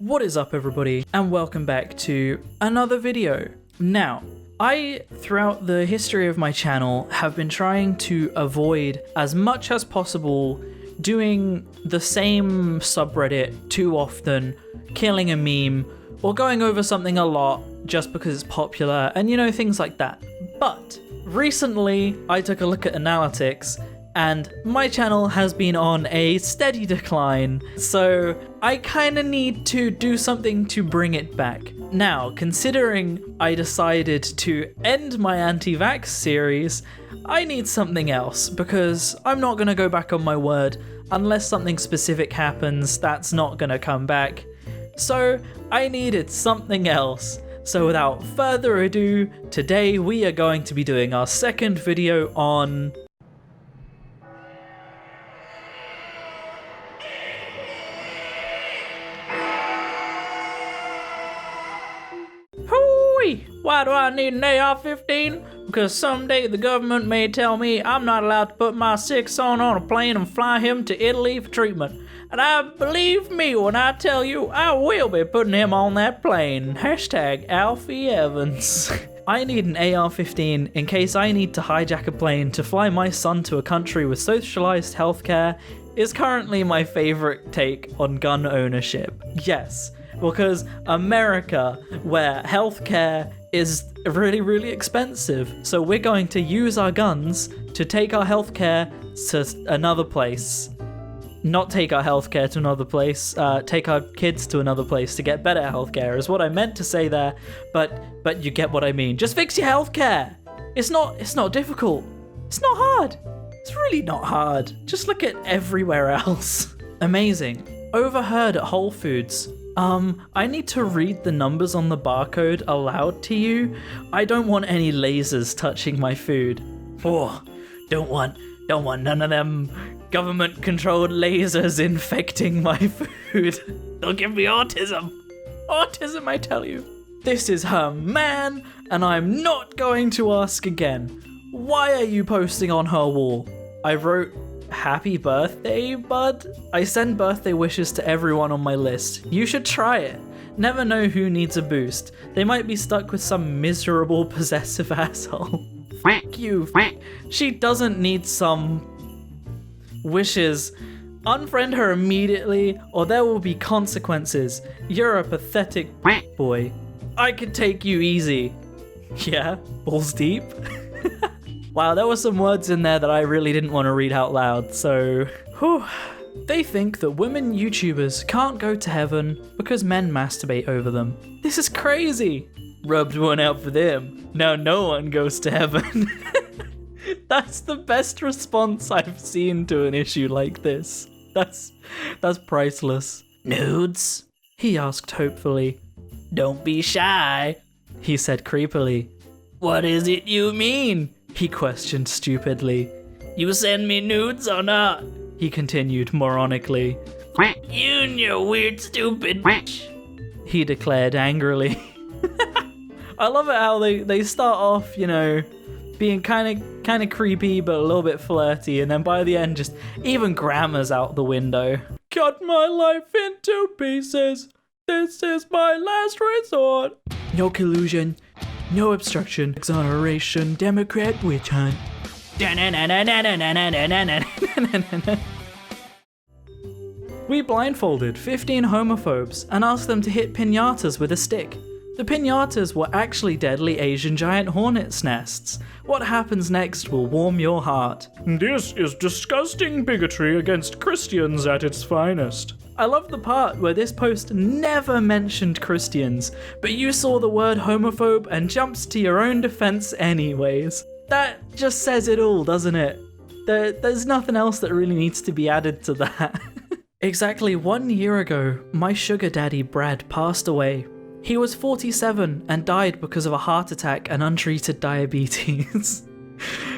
What is up everybody, and welcome back to another video. Now, I, throughout the history of my channel, have been trying to avoid as much as possible doing the same subreddit too often, killing a meme, or going over something a lot just because it's popular, and you know, things like that. But recently, I took a look at analytics, and my channel has been on a steady decline, so I kinda need to do something to bring it back. Now, considering I decided to end my anti-vax series, I need something else, because I'm not gonna go back on my word unless something specific happens that's not gonna come back. So, I needed something else. So without further ado, today we are going to be doing our second video on why do I need an AR-15? Because someday the government may tell me I'm not allowed to put my sick son on a plane and fly him to Italy for treatment. And I believe me when I tell you I will be putting him on that plane. Hashtag Alfie Evans. I need an AR-15 in case I need to hijack a plane to fly my son to a country with socialized healthcare is currently my favorite take on gun ownership. Yes, because America, where healthcare is really expensive, so we're going to use our guns to take our healthcare to another place. Not take our healthcare to another place, take our kids to another place to get better healthcare is what I meant to say there, but you get what I mean. Just fix your healthcare. It's not difficult. It's not hard. It's really not hard. Just look at everywhere else. Amazing. Overheard at Whole Foods. I need to read the numbers on the barcode aloud to you. I don't want any lasers touching my food. Oh, don't want none of them government-controlled lasers infecting my food. They'll give me autism. Autism, I tell you. This is her man, and I'm not going to ask again. Why are you posting on her wall? I wrote, "Happy birthday, bud." I send birthday wishes to everyone on my list. You should try it. Never know who needs a boost. They might be stuck with some miserable possessive asshole. Fuck you. She doesn't need some wishes. Unfriend her immediately or there will be consequences. You're a pathetic boy. I could take you easy. Yeah, balls deep. Wow, there were some words in there that I really didn't want to read out loud, so... Whew. They think that women YouTubers can't go to heaven because men masturbate over them. This is crazy! Rubbed one out for them. Now no one goes to heaven. That's the best response I've seen to an issue like this. That's priceless. Nudes? He asked hopefully. Don't be shy, he said creepily. What is it you mean? He questioned stupidly. You send me nudes or not? He continued moronically. You and your weird stupid he declared angrily. I love it how they start off, you know, being kind of creepy but a little bit flirty, and then by the end just even grammar's out the window. Cut my life into pieces. This is my last resort. No collusion. No obstruction, exoneration, Democrat witch hunt. We blindfolded 15 homophobes and asked them to hit piñatas with a stick. The piñatas were actually deadly Asian giant hornets nests. What happens next will warm your heart. This is disgusting bigotry against Christians at its finest. I love the part where this post never mentioned Christians, but you saw the word homophobe and jumped to your own defense anyways. That just says it all, doesn't it? There's nothing else that really needs to be added to that. Exactly 1 year ago, my sugar daddy Brad passed away. He was 47 and died because of a heart attack and untreated diabetes.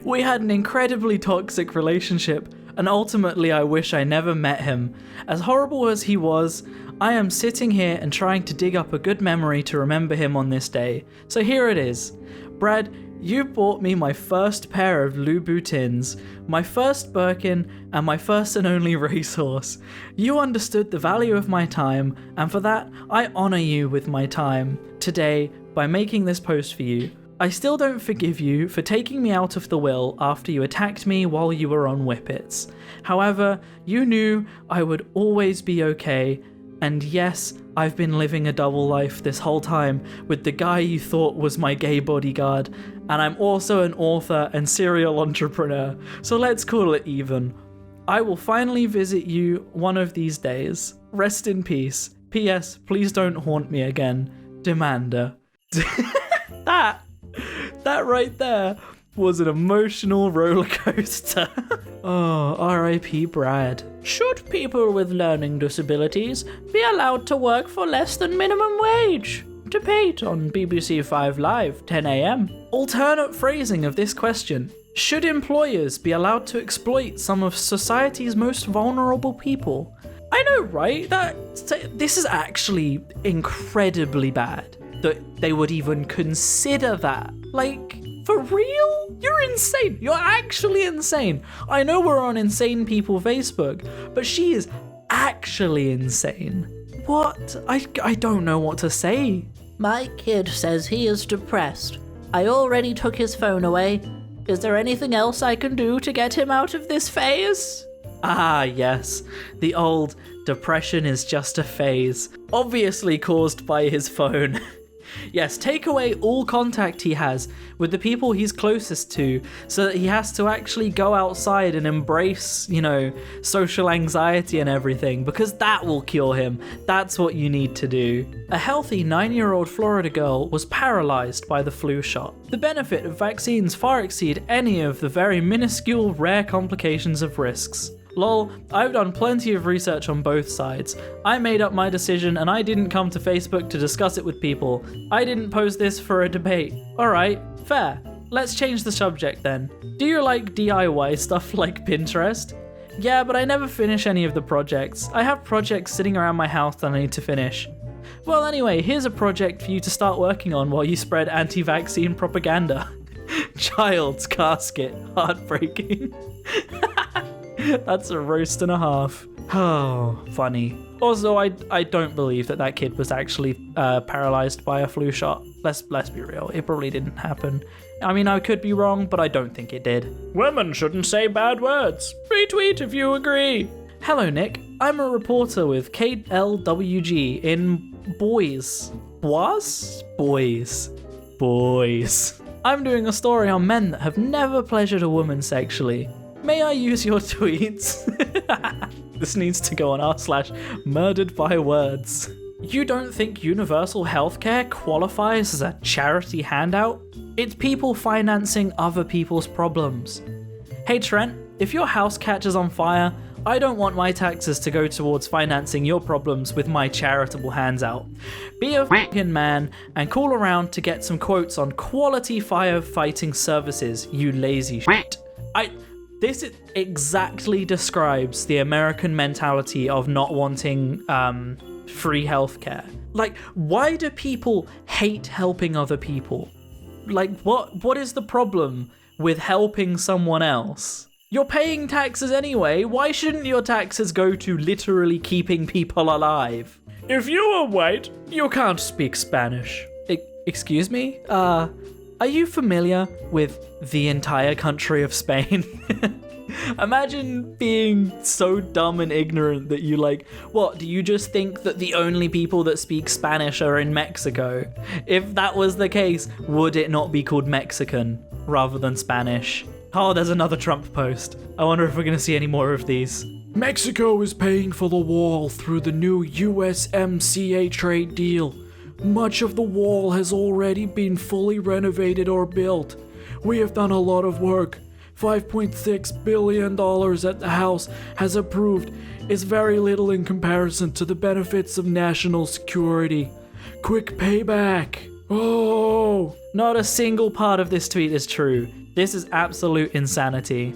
We had an incredibly toxic relationship, and ultimately I wish I never met him. As horrible as he was, I am sitting here and trying to dig up a good memory to remember him on this day. So here it is. Brad, You bought me my first pair of Louboutins, my first Birkin, and my first and only racehorse. You understood the value of my time, and for that, I honour you with my time today by making this post for you. I still don't forgive you for taking me out of the will after you attacked me while you were on Whippets. However, you knew I would always be okay, and yes, I've been living a double life this whole time with the guy you thought was my gay bodyguard, and I'm also an author and serial entrepreneur, so let's call it even. I will finally visit you one of these days. Rest in peace. P.S. Please don't haunt me again. Demander. That right there was an emotional roller coaster. Oh, R.I.P. Brad. Should people with learning disabilities be allowed to work for less than minimum wage? Debate on BBC 5 Live, 10 a.m. Alternate phrasing of this question. Should employers be allowed to exploit some of society's most vulnerable people? I know, right? This is actually incredibly bad that they would even consider that. Like, for real? You're insane. You're actually insane. I know we're on Insane People Facebook, but she is actually insane. What? I don't know what to say. My kid says he is depressed. I already took his phone away. Is there anything else I can do to get him out of this phase? Ah, yes. The old depression is just a phase, obviously caused by his phone. Yes, take away all contact he has with the people he's closest to so that he has to actually go outside and embrace, social anxiety and everything, because that will cure him. That's what you need to do. A healthy 9-year-old Florida girl was paralyzed by the flu shot. The benefit of vaccines far exceed any of the very minuscule rare complications of risks. Lol, I've done plenty of research on both sides. I made up my decision and I didn't come to Facebook to discuss it with people. I didn't post this for a debate. Alright, fair. Let's change the subject then. Do you like DIY stuff like Pinterest? Yeah, but I never finish any of the projects. I have projects sitting around my house that I need to finish. Well, anyway, here's a project for you to start working on while you spread anti-vaccine propaganda. Child's casket. Heartbreaking. That's a roast and a half. Oh, funny. Also, I don't believe that kid was actually paralyzed by a flu shot. Let's be real. It probably didn't happen. I mean, I could be wrong, but I don't think it did. Women shouldn't say bad words. Retweet if you agree. Hello, Nick. I'm a reporter with KLWG in Boys. Boys. I'm doing a story on men that have never pleasured a woman sexually. May I use your tweets? This needs to go on r/murdered by words. You don't think universal healthcare qualifies as a charity handout? It's people financing other people's problems. Hey Trent, if your house catches on fire, I don't want my taxes to go towards financing your problems with my charitable hands out. Be a f***ing man and call around to get some quotes on quality firefighting services, you lazy shit. This exactly describes the American mentality of not wanting free healthcare. Like, why do people hate helping other people? Like, what is the problem with helping someone else? You're paying taxes anyway. Why shouldn't your taxes go to literally keeping people alive? If you are white, you can't speak Spanish. Excuse me? Are you familiar with the entire country of Spain? Imagine being so dumb and ignorant that you what, do you just think that the only people that speak Spanish are in Mexico? If that was the case, would it not be called Mexican rather than Spanish? Oh, there's another Trump post. I wonder if we're going to see any more of these. Mexico is paying for the wall through the new USMCA trade deal. Much of the wall has already been fully renovated or built. We have done a lot of work. $5.6 billion that the House has approved is very little in comparison to the benefits of national security. Quick payback. Oh! Not a single part of this tweet is true. This is absolute insanity.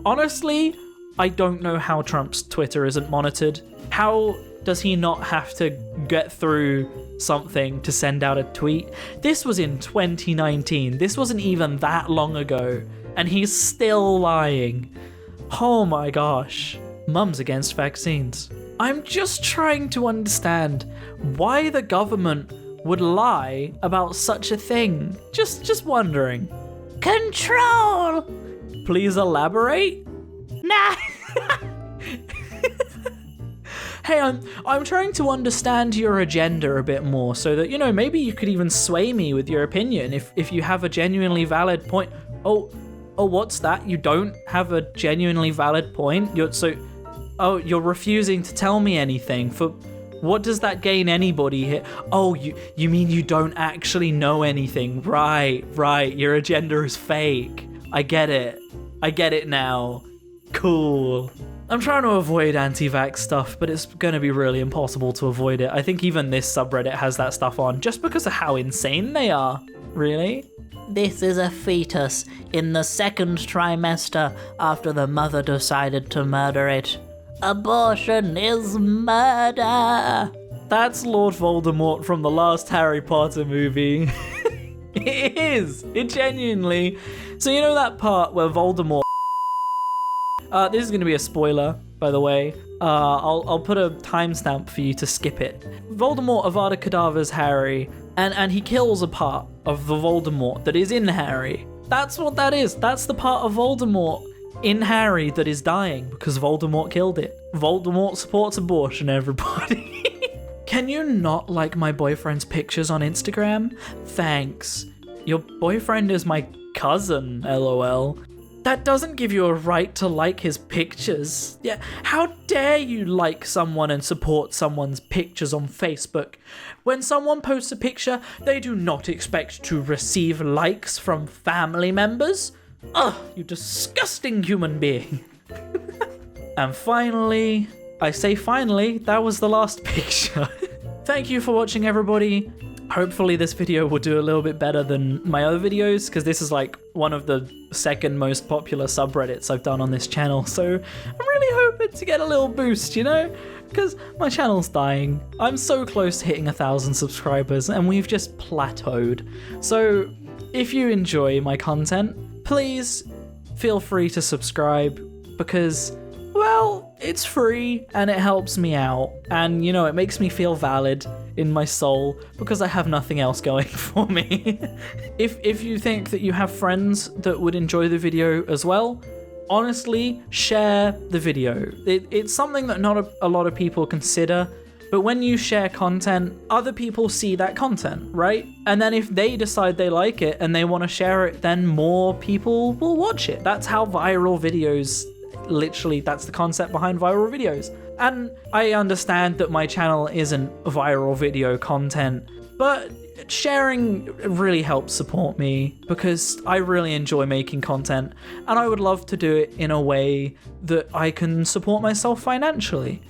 Honestly, I don't know how Trump's Twitter isn't monitored. How does he not have to get through something to send out a tweet. This was in 2019. This wasn't even that long ago. And he's still lying. Oh my gosh. Mums against vaccines. I'm just trying to understand why the government would lie about such a thing. Just wondering. Control! Please elaborate? Nah! Hey, I'm trying to understand your agenda a bit more so that, you know, maybe you could even sway me with your opinion if you have a genuinely valid point. Oh, what's that? You don't have a genuinely valid point? You're refusing to tell me anything. For what does that gain anybody here? Oh, you mean you don't actually know anything? Right. Your agenda is fake. I get it now. Cool. I'm trying to avoid anti-vax stuff, but it's gonna be really impossible to avoid it. I think even this subreddit has that stuff on, just because of how insane they are. Really? This is a fetus in the second trimester after the mother decided to murder it. Abortion is murder! That's Lord Voldemort from the last Harry Potter movie. It is! It genuinely... So you know that part where Voldemort... this is going to be a spoiler, by the way. I'll put a timestamp for you to skip it. Voldemort Avada Kedavra's Harry, and he kills a part of the Voldemort that is in Harry. That's what that is. That's the part of Voldemort in Harry that is dying because Voldemort killed it. Voldemort supports abortion, everybody. Can you not like my boyfriend's pictures on Instagram? Thanks. Your boyfriend is my cousin, lol. That doesn't give you a right to like his pictures. Yeah, how dare you like someone and support someone's pictures on Facebook? When someone posts a picture, they do not expect to receive likes from family members. Ugh, you disgusting human being. And finally, I say finally, that was the last picture. Thank you for watching, everybody. Hopefully this video will do a little bit better than my other videos, because this is like one of the second most popular subreddits I've done on this channel, so I'm really hoping to get a little boost, you know? Because my channel's dying. I'm so close to hitting 1,000 subscribers and we've just plateaued. So if you enjoy my content, please feel free to subscribe because, well, it's free and it helps me out. And, you know, it makes me feel valid in my soul because I have nothing else going for me. If you think that you have friends that would enjoy the video as well, honestly, share the video. It's something that not a lot of people consider, but when you share content, other people see that content, right? And then if they decide they like it and they want to share it, then more people will watch it. That's how viral videos, literally, that's the concept behind viral videos. And I understand that my channel isn't viral video content, but sharing really helps support me because I really enjoy making content and I would love to do it in a way that I can support myself financially.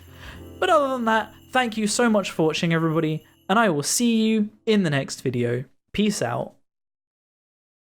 But other than that, thank you so much for watching, everybody, and I will see you in the next video. Peace out.